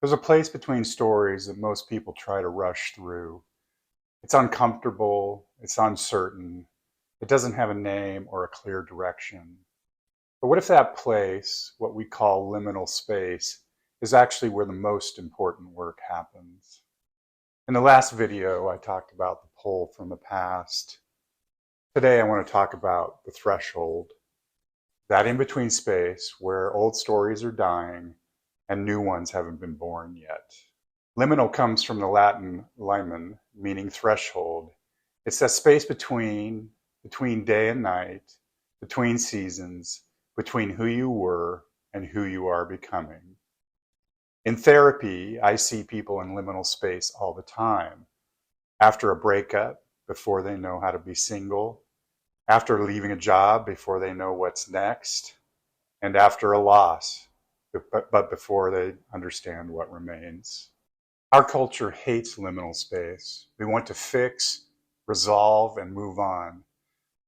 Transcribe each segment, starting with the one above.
There's a place between stories that most people try to rush through. It's uncomfortable, it's uncertain, it doesn't have a name or a clear direction. But what if that place, what we call liminal space, is actually where the most important work happens? In the last video, I talked about the pull from the past. Today, I want to talk about the threshold, that in-between space where old stories are dying and new ones haven't been born yet. Liminal comes from the Latin limen, meaning threshold. It's that space between day and night, between seasons, between who you were and who you are becoming. In therapy, I see people in liminal space all the time. After a breakup, before they know how to be single, after leaving a job, before they know what's next, and after a loss, but before they understand what remains. Our culture hates liminal space. We want to fix, resolve, and move on.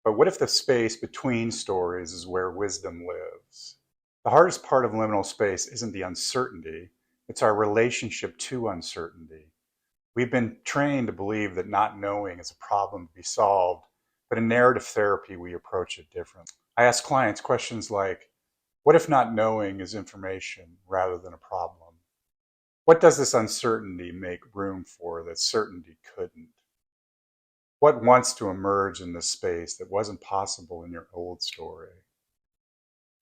But what if the space between stories is where wisdom lives? The hardest part of liminal space isn't the uncertainty, it's our relationship to uncertainty. We've been trained to believe that not knowing is a problem to be solved, but in narrative therapy, we approach it differently. I ask clients questions like, what if not knowing is information rather than a problem? What does this uncertainty make room for that certainty couldn't? What wants to emerge in this space that wasn't possible in your old story?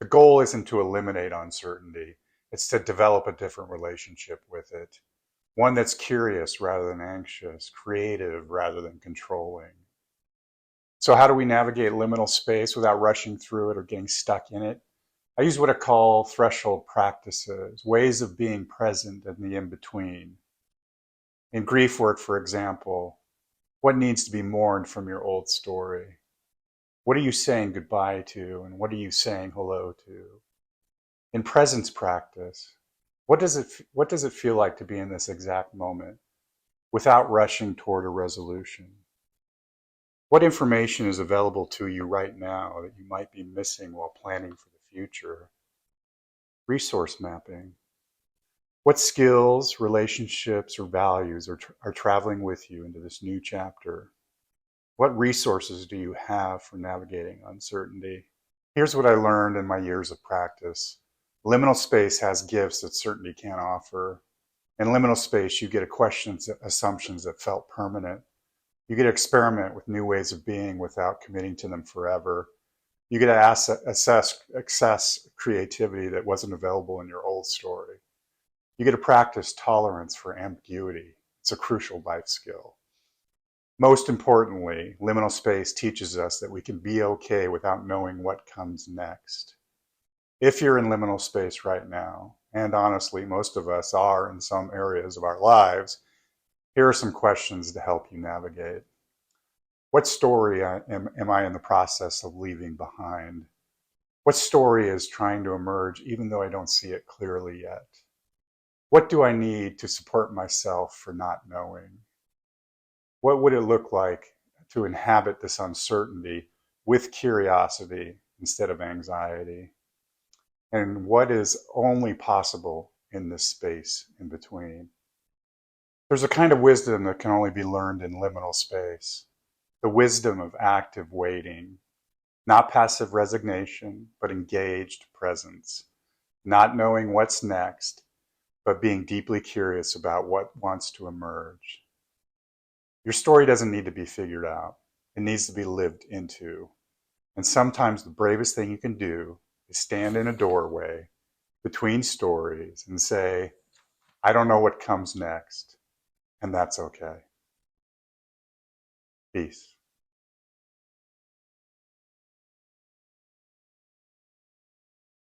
The goal isn't to eliminate uncertainty, it's to develop a different relationship with it. One that's curious rather than anxious, creative rather than controlling. So how do we navigate liminal space without rushing through it or getting stuck in it? I use what I call threshold practices, ways of being present in the in-between. In grief work, for example, what needs to be mourned from your old story? What are you saying goodbye to, and what are you saying hello to? In presence practice, what does it feel like to be in this exact moment without rushing toward a resolution? What information is available to you right now that you might be missing while planning for the future? Resource mapping. What skills, relationships, or values are traveling with you into this new chapter? What resources do you have for navigating uncertainty? Here's what I learned in my years of practice. Liminal space has gifts that certainty can't offer. In liminal space, you get to question assumptions that felt permanent. You get to experiment with new ways of being without committing to them forever. You get to access creativity that wasn't available in your old story. You get to practice tolerance for ambiguity. It's a crucial life skill. Most importantly, liminal space teaches us that we can be okay without knowing what comes next. If you're in liminal space right now, and honestly, most of us are in some areas of our lives, here are some questions to help you navigate. What story am I in the process of leaving behind? What story is trying to emerge even though I don't see it clearly yet? What do I need to support myself for not knowing? What would it look like to inhabit this uncertainty with curiosity instead of anxiety? And what is only possible in this space in between? There's a kind of wisdom that can only be learned in liminal space. The wisdom of active waiting, not passive resignation, but engaged presence, not knowing what's next, but being deeply curious about what wants to emerge. Your story doesn't need to be figured out. It needs to be lived into. And sometimes the bravest thing you can do is stand in a doorway between stories and say, I don't know what comes next, and that's okay. Peace.